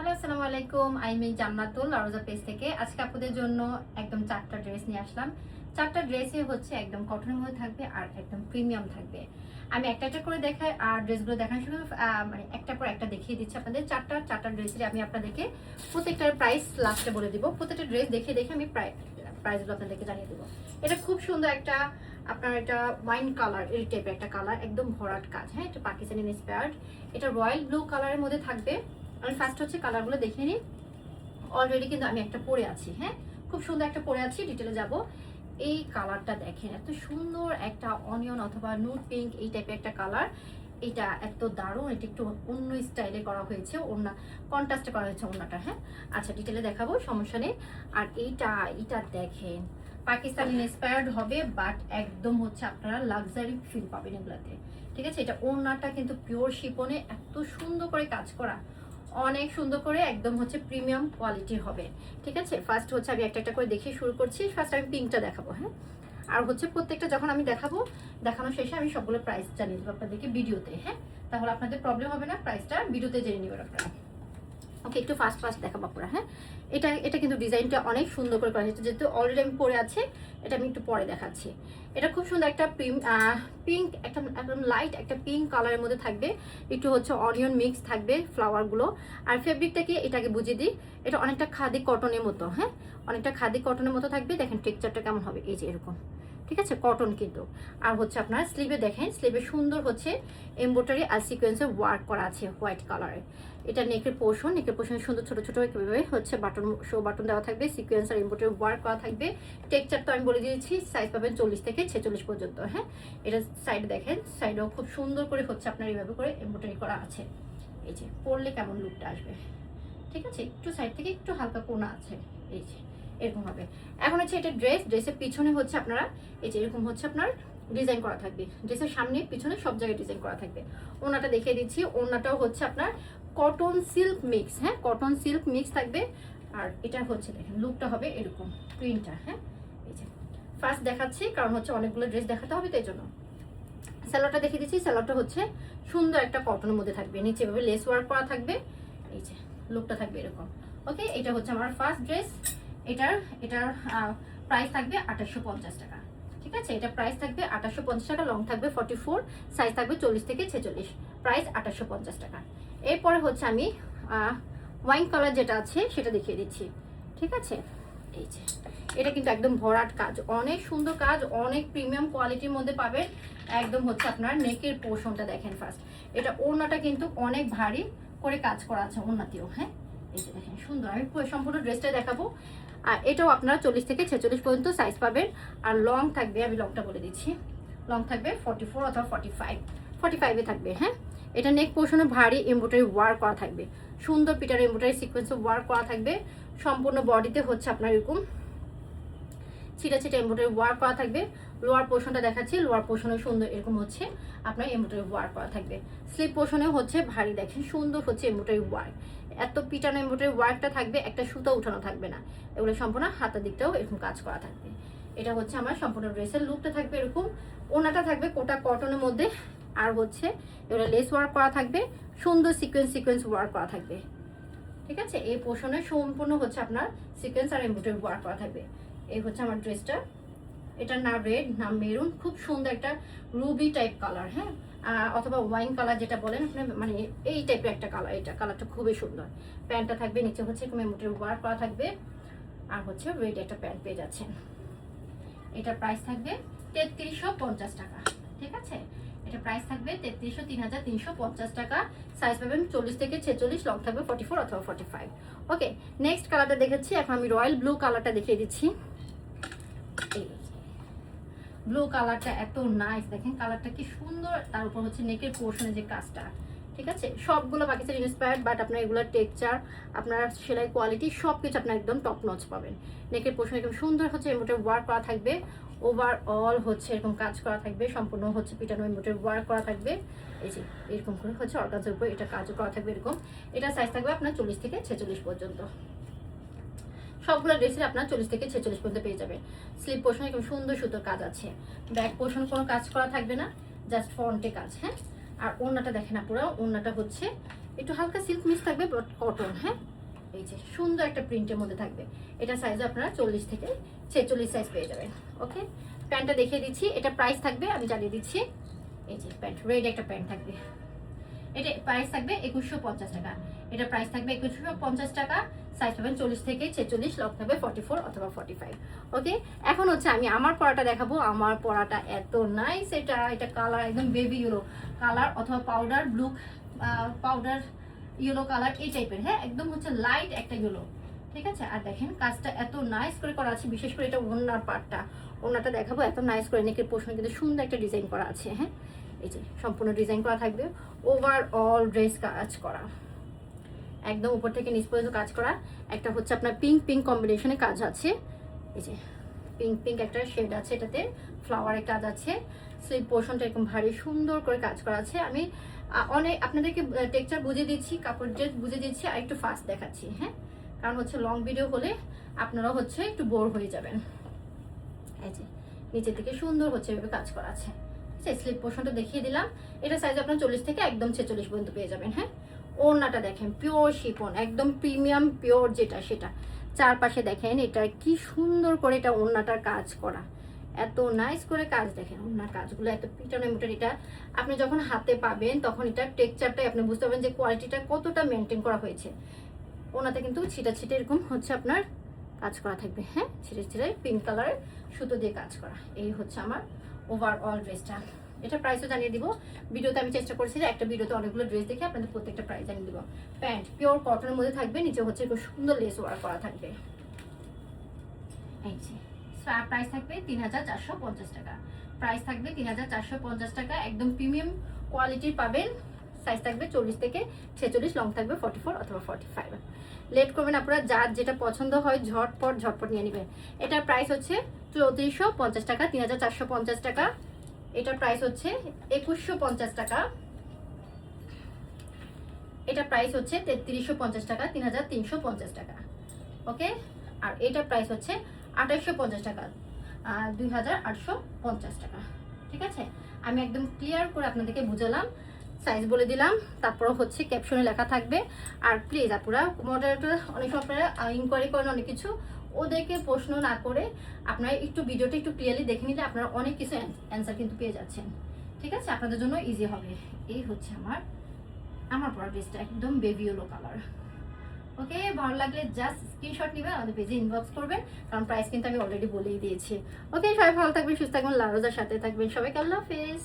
Hello, আসসালামু আলাইকুম। আমি জান্নাতুল আরোজা পেজ থেকে আজকে আপনাদের জন্য একদম 4টা ড্রেস নিয়ে আসলাম। 4টা ড্রেসই হচ্ছে একদম কটনের মধ্যে থাকবে আর একদম প্রিমিয়াম থাকবে। আমি একটা একটা করে দেখাই আর ড্রেসগুলো দেখানোর সময় মানে একটা পর একটা দেখিয়ে দিচ্ছি আপনাদের। চারটা ড্রেসের আমি আপনাদেরকে প্রত্যেকটার প্রাইস লাস্টে বলে দিব। প্রত্যেকটা ড্রেস দেখে দেখে আমি প্রাইসগুলো আপনাদেরকে জানিয়ে দেবো। এটা খুব সুন্দর একটা আপনার এটা ওয়াইন কালার এই টাইপের একটা কালার, একদম ভরাট কাজ। হ্যাঁ, এটা পাকিস্তানি ইন্সপায়ার্ড। এটা রয়্যাল ব্লু কালারের মধ্যে থাকবে। আমি ফার্স্ট হচ্ছে কালারগুলো দেখে নিই। অলরেডি কিন্তু আমি একটা পরে আছি। হ্যাঁ, খুব সুন্দর একটা পরে আছি, ডিটেলে যাব। এই কালারটা দেখেন, এত সুন্দর একটা অনিয়ন অথবা নুড পিঙ্ক এই টাইপের একটা কালার। এটা এত দারুণ, এটা একটু অন্য স্টাইলে করা হয়েছে, ওড়না কন্ট্রাস্টে করা হয়েছে ওড়নাটা। হ্যাঁ, আচ্ছা ডিটেলে দেখাবো, সমস্যা নেই। আর এইটা দেখেন, পাকিস্তানি ইন্সপায়ার্ড হবে বাট একদম হচ্ছে আপনারা লাক্সারি ফিল পাবেন এগুলাতে। ঠিক আছে, এটা ওড়নাটা কিন্তু পিওর শিপনে এত সুন্দর করে কাজ করা, অনেক সুন্দর করে একদম হচ্ছে প্রিমিয়াম কোয়ালিটির হবে। ঠিক আছে, ফার্স্ট হচ্ছে আমি একটা একটা করে দেখিয়ে শুরু করছি। ফার্স্ট আমি পিঙ্কটা দেখাবো। হ্যাঁ, আর হচ্ছে প্রত্যেকটা যখন আমি দেখাবো, দেখানোর শেষে আমি সবগুলো প্রাইস জানিয়ে দেবো আপনাদেরকে ভিডিওতে। হ্যাঁ, তাহলে আপনাদের প্রবলেম হবে না, প্রাইসটা ভিডিওতে জেনে নেবেন আপনারা। ওকে, একটু ফাস্ট দেখাবো আপনারা। হ্যাঁ, এটা কিন্তু ডিজাইনটা অনেক সুন্দর করে করা হয়েছে, যেহেতু অলরেডি আমি পরে আছে, এটা আমি একটু পরে দেখাচ্ছি। এটা খুব সুন্দর একটা পিঙ্ক, একটা একদম লাইট একটা পিঙ্ক কালারের মধ্যে থাকবে, একটু হচ্ছে অনিয়ন মিক্স থাকবে ফ্লাওয়ারগুলো। আর ফেব্রিকটাকে এটাকে বুঝিয়ে দিই, এটা অনেকটা খাদি কটনের মতো। হ্যাঁ, অনেকটা খাদি কটনের মতো থাকবে। দেখেন টেক্সচারটা কেমন হবে, এই যে এরকম। ঠিক আছে, কটন কিন্তু। আর হচ্ছে আপনার স্লিভে দেখেন, স্লিভে সুন্দর হচ্ছে এমব্রয়ডারি আর সিকোয়েন্সের ওয়ার্ক করা আছে হোয়াইট কালারে। এটা নেকের পোর্শনে সুন্দর ছোট ছোট এভাবে হচ্ছে বাটন, শো বাটন দেওয়া থাকবে, সিকোয়েন্স আর এমব্রয়ডারি ওয়ার্ক করা থাকবে। টেক্সচার তো আমি বলে দিয়েছি, সাইজ পাবেন 40 থেকে 46 পর্যন্ত। হ্যাঁ, এটা সাইড দেখেন, সাইডেও খুব সুন্দর করে হচ্ছে আপনার এইভাবে করে এমব্রয়ডারি করা আছে। এই যে পরলে কেমন লুকটা আসবে। ঠিক আছে, একটু সাইড থেকে একটু হালকা কোনা আছে, এই যে এরকম হবে। এখন হচ্ছে এটা ড্রেসের পিছনে হচ্ছে আপনারা এই যে এরকম হচ্ছে আপনার ডিজাইন করা থাকবে। ড্রেসের সামনে পিছনে সব জায়গায় ডিজাইন করা থাকবে। ওনাটা দেখিয়ে দিচ্ছি, ওনাটাও হচ্ছে আপনার কটন সিল্ক মিক্স। হ্যাঁ, কটন সিল্ক মিক্স থাকবে। আর এটা হচ্ছে দেখেন লুকটা হবে এরকম, প্রিন্টটা। হ্যাঁ, এই যে ফার্স্ট দেখাচ্ছি কারণ হচ্ছে অনেকগুলো ড্রেস দেখাতে হবে, তাই জন্য। স্যালোয়ারটা দেখিয়ে দিচ্ছি। স্যালোয়ারটা হচ্ছে সুন্দর একটা কটনের মধ্যে থাকবে, নিচে এভাবে লেস ওয়ার্ক করা থাকবে। এই যে লুকটা থাকবে এরকম। ওকে, এটা হচ্ছে আমার ফার্স্ট ড্রেস। এটার প্রাইস থাকবে 2850 টাকা। ঠিক আছে, এটা প্রাইস থাকবে 2850 টাকা, লং থাকবে 44, সাইজ থাকবে 40 থেকে 46, প্রাইস 2850 টাকা। এরপরে হচ্ছে আমি ওয়াইন কালার যেটা আছে সেটা দেখিয়ে দিচ্ছি। ঠিক আছে, এই যে এটা কিন্তু একদম ভরাট কাজ, অনেক সুন্দর কাজ, অনেক প্রিমিয়াম কোয়ালিটির মধ্যে পাবেন। একদম হচ্ছে আপনার নেকের পোর্শনটা দেখেন ফার্স্ট। এটা ওড়নাটা কিন্তু অনেক ভারী করে কাজ করা আছে ওড়নাতেও। হ্যাঁ, এই যে দেখেন সুন্দর। আমি সম্পূর্ণ ড্রেসটা দেখাবো। আর এটাও আপনারা 40 থেকে 46 পর্যন্ত সাইজ পাবেন। আর লং থাকবে, আমি লংটা বলে দিচ্ছি, লং থাকবে 44 অথবা 45-এ থাকবে। হ্যাঁ, এটা নেক পোর্শনে ভারী এমব্রয়ডারি ওয়ার্ক করা থাকবে, সুন্দর পিটার এমব্রয়ডারি সিকোয়েন্সে ওয়ার্ক করা থাকবে। সম্পূর্ণ বডিতে হচ্ছে আপনার এরকম ছিটা এমব্রয়ডারি ওয়ার্ক করা থাকবে। লোয়ার পোর্শনটা দেখাচ্ছি, লোয়ার পোর্শনে সুন্দর এরকম হচ্ছে আপনার এমব্রয়ডারি ওয়ার্ক করা থাকবে। স্লিভ পোর্শনে হচ্ছে ভারী, দেখেন সুন্দর হচ্ছে এমব্রয়ডারি ওয়ার্ক। এত পিটানো এমব্রয়ডারি ওয়ার্কটা থাকবে, একটা সুতা উঠানো থাকবে না। এগুলো সম্পূর্ণ হাতের দিকটাও এরকম কাজ করা থাকবে। এটা হচ্ছে আমার সম্পূর্ণ ড্রেসের লুকটা থাকবে এরকম। ওনাটা থাকবে কোটা কটনের মধ্যে। আর হচ্ছে এগুলো লেস ওয়ার্ক করা থাকবে, সুন্দর সিকোয়েন্স ওয়ার্ক করা থাকবে। ঠিক আছে, এই পোর্শনে সম্পূর্ণ হচ্ছে আপনার সিকোয়েন্স আর এমব্রয়ডারি ওয়ার্ক করা থাকবে। এই হচ্ছে আমার ড্রেসটা। এটা না রেড না মেরুন, খুব সুন্দর একটা রুবি টাইপ কালার। হ্যাঁ, অথবা ওয়াইন কালার যেটা বলেন আপনি, মানে এই টাইপের একটা কালার। এটা কালারটা খুবই সুন্দর। প্যান্টটা থাকবে নিচে হচ্ছে এরকম এমব্রয়ডারি ওয়ার্ক করা থাকবে। আর হচ্ছে রেড একটা প্যান্ট পেয়ে যাচ্ছেন। এটা প্রাইস থাকবে 3350 টাকা। ঠিক আছে, এটা প্রাইস থাকবে 3350 টাকা, সাইজ পাবেন 40 থেকে 46, লং থাকবে 44 অথবা 45। ওকে, নেক্সট কালারটা দেখাচ্ছি। এখন আমি রয়্যাল ব্লু কালারটা দেখিয়ে দিচ্ছি। এই ব্লু কালারটা এত নাইস, দেখেন কালারটা কি সুন্দর। তার উপর হচ্ছে নেকের পোর্শনে যে কাজটা, ঠিক আছে, সবগুলো পাকিস্তানি ইন্সপায়ার্ড, বাট আপনার এগুলোর টেক্সচার, আপনার সেলাই কোয়ালিটি সবকিছু আপনার একদম টপ নচ পাবেন। নেকের পোর্শনে একদম সুন্দর হচ্ছে এমব্রয়ডারি ওয়ার্ক করা থাকবে। ওভারঅল হচ্ছে এরকম কাজ করা থাকবে, সম্পূর্ণ হচ্ছে পিটানো এমব্রয়ডারি ওয়ার্ক করা থাকবে। এই যে এরকম করে হচ্ছে অর্গানজার উপর এটা কাজও করা থাকবে এরকম। এটা সাইজ থাকবে আপনার 40 থেকে 46 পর্যন্ত। সবগুলো ড্রেসের আপনার 40 থেকে 46 পর্যন্ত পেয়ে যাবে। স্লিভ পোর্শনে একদম সুন্দর সুন্দর কাজ আছে। ব্যাক পোর্শন কোনো কাজ করা থাকবে না, জাস্ট ফ্রন্টে কাজ। হ্যাঁ, আর ওড়নাটা দেখেন না, পুরো ওড়নাটা হচ্ছে একটু হালকা সিল্ক মিক্স থাকবে, বাট কটন। হ্যাঁ, এই যে সুন্দর একটা প্রিন্টের মধ্যে থাকবে। এটা সাইজে আপনারা 40 থেকে 46 সাইজ পেয়ে যাবেন। ওকে, প্যান্টটা দেখিয়ে দিচ্ছি। এটা প্রাইস থাকবে, আমি জানিয়ে দিচ্ছি। এই যে প্যান্ট, রেড একটা প্যান্ট থাকবে। এটা প্রাইস থাকবে 2150 টাকা। এটা প্রাইস থাকবে 2150 টাকা। সাইজ পাবেন 40 থেকে 46, লক থাকবে 44 অথবা 45। ওকে, এখন হচ্ছে আমি আমার পরাটা দেখাবো। আমার পরাটা এত নাইস। এটা কালার একদম বেবি ইয়েলো কালার অথবা powder blue, powder yellow colour, এই টাইপের। হ্যাঁ, একদম হচ্ছে লাইট একটা ইয়েলো। ঠিক আছে, আর দেখেন কাজটা এত নাইস করে করা আছে। বিশেষ করে এটা ওড়নার পার্টটা, ওড়নাটা দেখাবো। এত নাইস করে নেকের পোর্শনে কিন্তু সুন্দর একটা ডিজাইন করা আছে। হ্যাঁ, এই যে সম্পূর্ণ ডিজাইন করা থাকবে। ওভারঅল ড্রেস কাজ করা, একদম উপর থেকে নিচ পর্যন্ত কাজ করা। একটা হচ্ছে আপনার পিঙ্ক পিঙ্ক কম্বিনেশনে কাজ আছে। এই যে পিঙ্ক পিঙ্ক একটা শেড আছে, এটাতে ফ্লাওয়ারের কাজ আছে। স্লিভ পোর্শনটা এরকম ভারী সুন্দর করে কাজ করা আছে। আমি অনেক আপনাদেরকে টেক্সচার বুঝিয়ে দিচ্ছি, কাপড় ড্রেস বুঝিয়ে দিচ্ছি, আর একটু ফাস্ট দেখাচ্ছি। হ্যাঁ, কারণ হচ্ছে লং ভিডিও হলে আপনারা হচ্ছে একটু বোর হয়ে যাবেন। এই যে নিচের দিকে সুন্দর হচ্ছে এভাবে কাজ করা আছে। স্লিপ পোর্শনটা দেখিয়ে দিলাম। এটা সাইজ আপনার 40 থেকে একদম 46 পর্যন্ত পেয়ে যাবেন। হ্যাঁ, ওড়নাটা দেখেন পিওর শিফন, একদম প্রিমিয়াম পিওর যেটা সেটা। চারপাশে দেখেন এটা কি সুন্দর করে এটা ওড়নাটার কাজ করা, এত নাইস করে কাজ। দেখেন ওড়নার কাজগুলো এত পিটানো মিটার। এটা আপনি যখন হাতে পাবেন তখন এটা টেক্সচারটাই আপনি বুঝতে পারবেন যে কোয়ালিটিটা কতটা মেনটেন করা হয়েছে। ওনাতে কিন্তু ছিটা ছিটে এরকম হচ্ছে আপনার কাজ করা থাকবে। হ্যাঁ, ছিটে ছিটে পিঙ্ক কালারের সুতো দিয়ে কাজ করা। এই হচ্ছে আমার ওভারঅল ড্রেসটা। এটা প্রাইসও জানিয়ে দিব। ভিডিওতে আমি চেষ্টা করছি যে একটা ভিডিওতে অনেকগুলো ড্রেস দেখে আপনাদের প্রত্যেকটা প্রাইস জানিয়ে দিব। প্যান্ট পিওর কটনের মধ্যে থাকবে, নিচে হচ্ছে খুব সুন্দর লেস ওয়ার্ক করা থাকবে। এই যে প্রাইস থাকবে 3450 টাকা। প্রাইস থাকবে 3450 টাকা। একদম প্রিমিয়াম কোয়ালিটির পাবেন। সাইজ থাকবে 40 থেকে 46, লং থাকবে 44 অথবা 45। লেট করবেন আপনারা, যার যেটা পছন্দ হয় ঝটপট নিয়ে নেবেন। এটার প্রাইস হচ্ছে 3450 টাকা, 3450 টাকা। এটার প্রাইস হচ্ছে 2150 টাকা। এটা প্রাইস হচ্ছে 3350 টাকা, 3350 টাকা। ওকে, আর এটার প্রাইস হচ্ছে 2850 টাকা, 2850 টাকা। ঠিক আছে, আমি একদম ক্লিয়ার করে আপনাদেরকে বুঝালাম, সাইজ বলে দিলাম, তারপর হচ্ছে ক্যাপশনে লেখা থাকবে। আর প্লিজ আপনারা মডারেটর অনেক সময় আপনারা ইনকোয়ারি করেন অনেক কিছু, ওদেরকে প্রশ্ন না করে আপনারা একটু ভিডিওটা একটু ক্লিয়ারলি দেখে নিলে আপনারা অনেক কিছু অ্যান্সার কিন্তু পেয়ে যাচ্ছেন। ঠিক আছে, আপনাদের জন্য ইজি হবে। এই হচ্ছে আমার পরা ড্রেসটা একদম বেবি ইয়েলো কালার। ওকে, ভালো লাগলে জাস্ট স্ক্রিনশট নেবেন, আমাদের পেজে ইনবক্স করবেন, কারণ প্রাইস কিন্তু আমি অলরেডি বলেই দিয়েছি। ওকে, সবাই ভালো থাকবেন, সুস্থ থাকবেন, লারোজার সাথে থাকবেন। সবাইকে আল্লাহ হাফেজ।